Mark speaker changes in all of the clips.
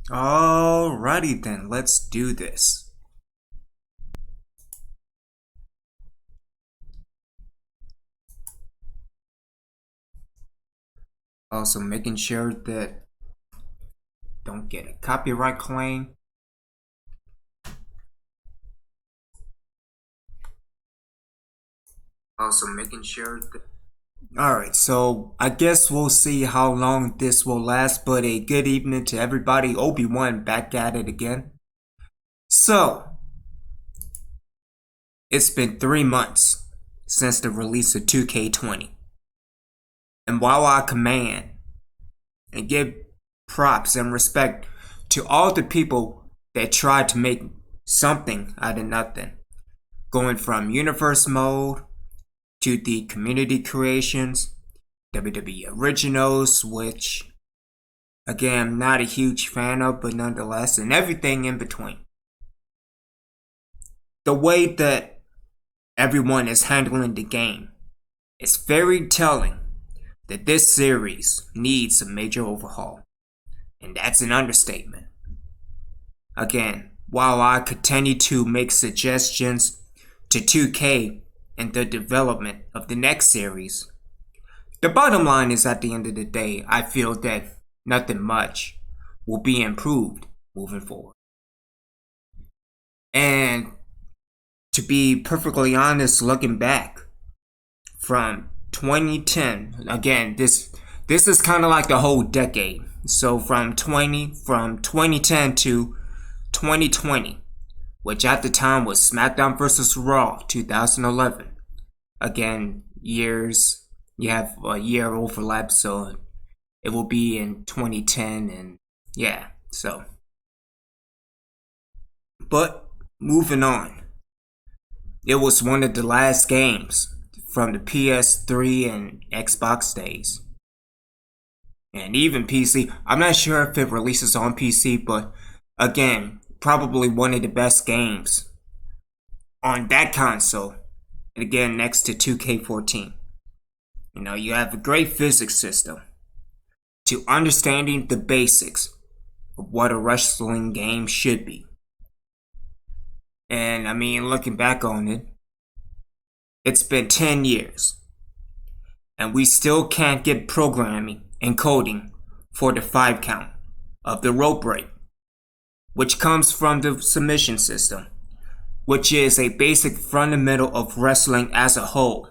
Speaker 1: Alrighty then, let's do this. Also making sure that don't get a copyright claim. Also making sure that Alright, so I guess we'll see how long this will last, but a good evening to everybody. OB1 back at it again. So, it's been 3 months since the release of 2K20. And while I command and give props and respect to all the people that tried to make something out of nothing, going from universe mode to the community creations, WWE originals, which again I'm not a huge fan of, but nonetheless, and everything in between. The way that everyone is handling the game is very telling that this series needs a major overhaul. And that's an understatement. Again, while I continue to make suggestions to 2K and the development of the next series, the bottom line is at the end of the day, I feel that nothing much will be improved moving forward. And to be perfectly honest, looking back from 2010, again, this is kind of like the whole decade. So from 2010 to 2020, which at the time was SmackDown vs. Raw 2011. Again, years, you have a year overlap, so it will be in 2010, and yeah, so. But moving on, it was one of the last games from the PS3 and Xbox days. And even PC. I'm not sure if it releases on PC, but again, probably one of the best games on that console. And again, next to 2K14. You know, you have a great physics system to understanding the basics of what a wrestling game should be. And I mean, looking back on it, it's been 10 years. And we still can't get programming and coding for the 5 count of the rope break, which comes from the submission system, which is a basic fundamental of wrestling as a whole.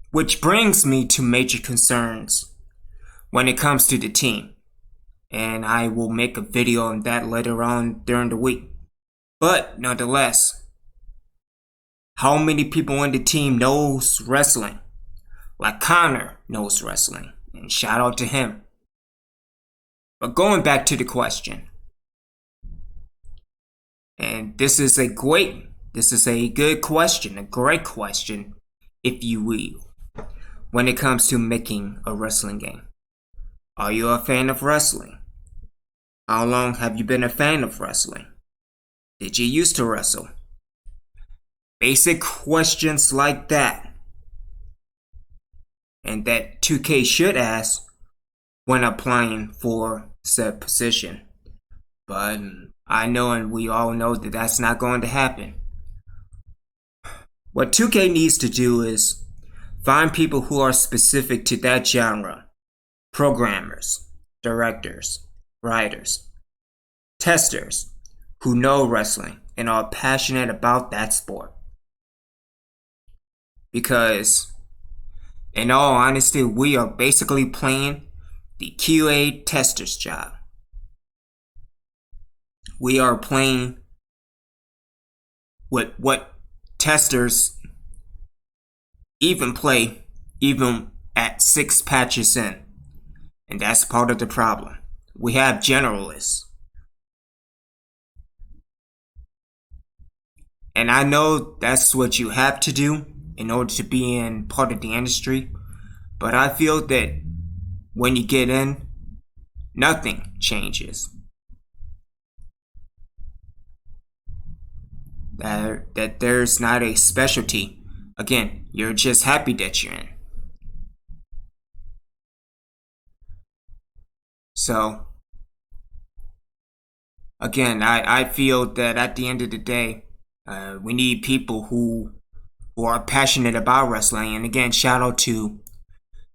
Speaker 1: Which brings me to major concerns when it comes to the team. And I will make a video on that later on during the week. But nonetheless, how many people in the team knows wrestling? Like Connor knows wrestling, and shout out to him. But going back to the question, and this is a good question, a great question, if you will, when it comes to making a wrestling game. Are you a fan of wrestling? How long have you been a fan of wrestling? Did you used to wrestle? Basic questions like that. And that 2K should ask when applying for said position. But I know, and we all know, that that's not going to happen. What 2K needs to do is find people who are specific to that genre. Programmers, directors, writers, testers who know wrestling and are passionate about that sport. Because, in all honesty, we are basically playing the QA tester's job. We are playing with what testers even play even at 6 patches in. And that's part of the problem. We have generalists. And I know that's what you have to do in order to be in part of the industry. But I feel that when you get in, nothing changes. That there's not a specialty. Again, you're just happy that you're in. So, again, I feel that at the end of the day, we need people who are passionate about wrestling. And again, shout out to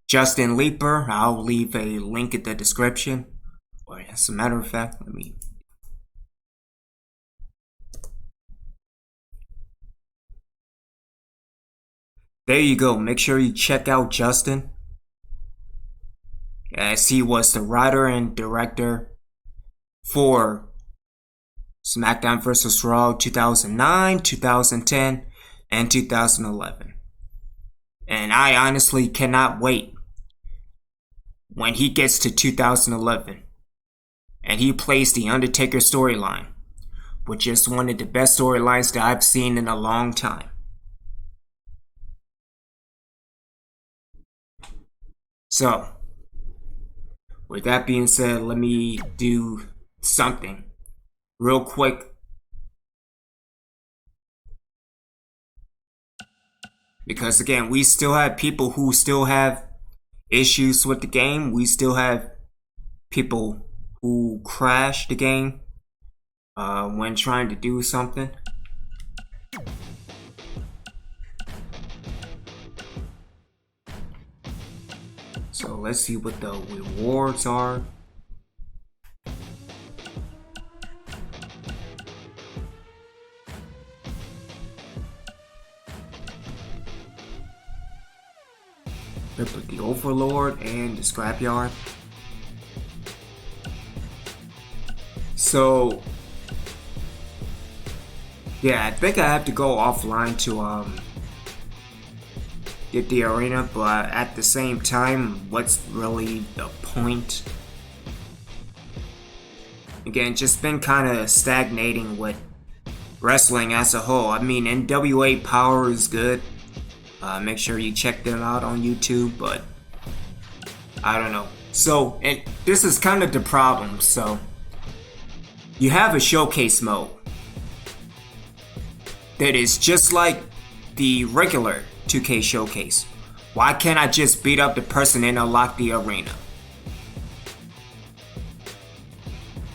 Speaker 1: Justin Leeper. I'll leave a link in the description. Or as a matter of fact, let me. There you go. Make sure you check out Justin, as he was the writer and director for SmackDown vs. Raw 2009, 2010, and 2011. And I honestly cannot wait when he gets to 2011 and he plays the Undertaker storyline, which is one of the best storylines that I've seen in a long time. So, with that being said, let me do something real quick. Because again, we still have people who still have issues with the game. We still have people who crash the game when trying to do something. So let's see what the rewards are. They put the Overlord and the Scrapyard. So yeah, I think I have to go offline to get the arena, but at the same time, what's really the point? Again, just been kind of stagnating with wrestling as a whole. I mean, NWA Power is good. Make sure you check them out on YouTube, but I don't know. So, and this is kind of the problem. So, you have a showcase mode that is just like the regular 2K showcase. Why can't I just beat up the person and unlock the arena?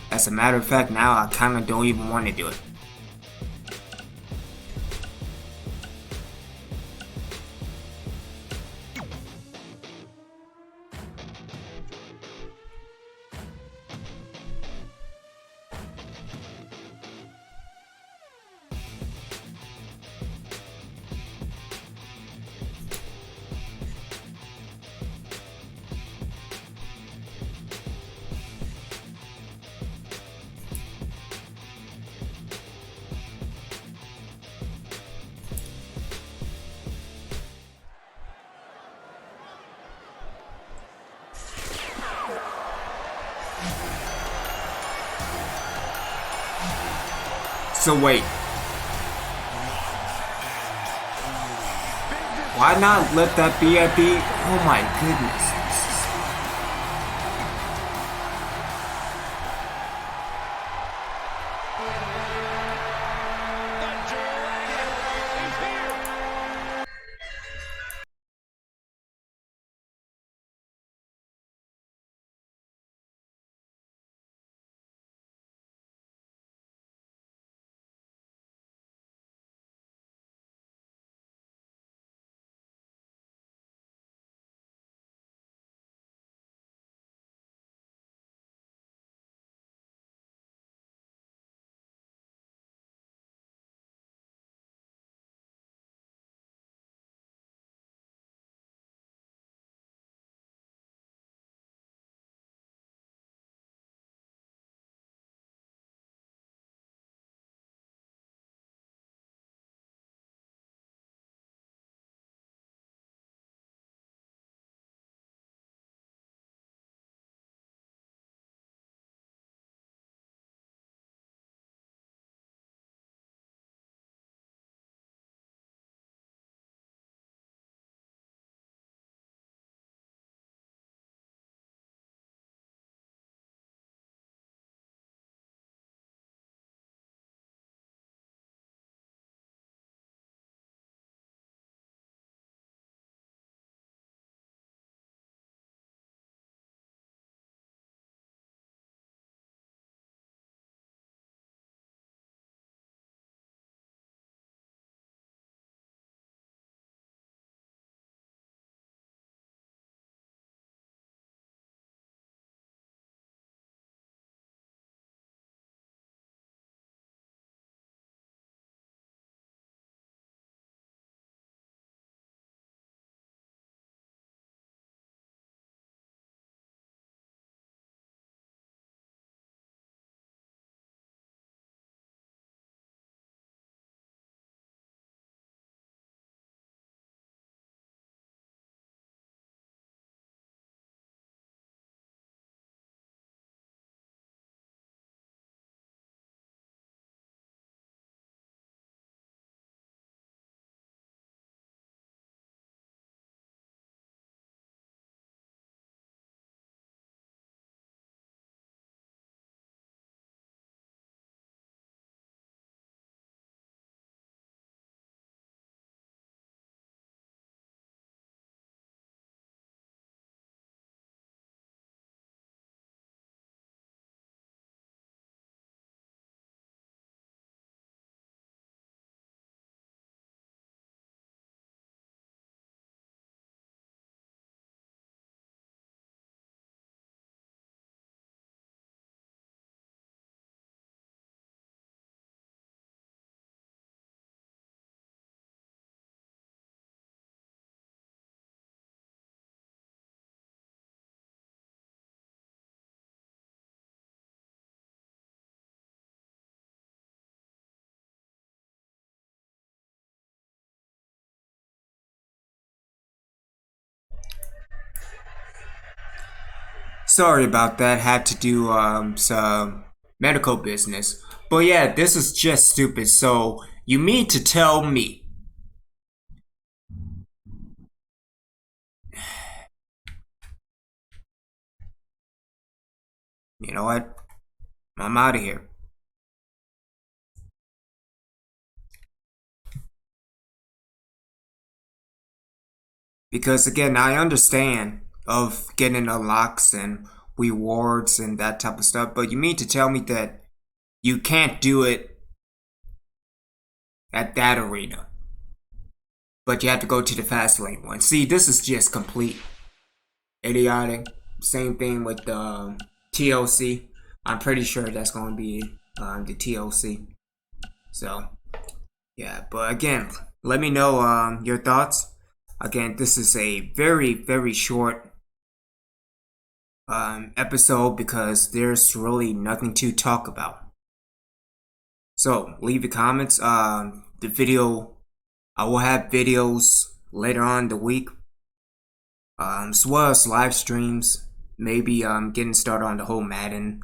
Speaker 1: As a matter of fact, now I kind of don't even want to do it. So wait, why not let that be a B? Oh my goodness. Sorry about that. Had to do some medical business. But yeah, this is just stupid. So you mean to tell me? You know what? I'm out of here. Because again, I understand of getting unlocks and rewards and that type of stuff, but you mean to tell me that you can't do it at that arena, but you have to go to the fast lane one? See, this is just complete idiotic. Same thing with the TLC. I'm pretty sure that's going to be the TLC. So, yeah, but again, let me know your thoughts. Again, this is a very, very short episode because there's really nothing to talk about. So leave your comments. The video, I will have videos later on in the week, as well as live streams. Maybe getting started on the whole Madden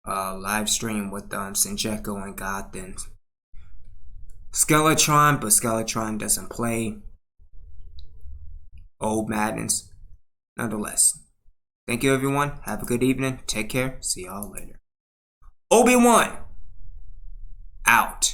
Speaker 1: live stream with Sinjeko and Goth and Skeletron, but Skeletron doesn't play old Maddens. Nonetheless, thank you everyone. Have a good evening. Take care. See y'all later. OB1 out.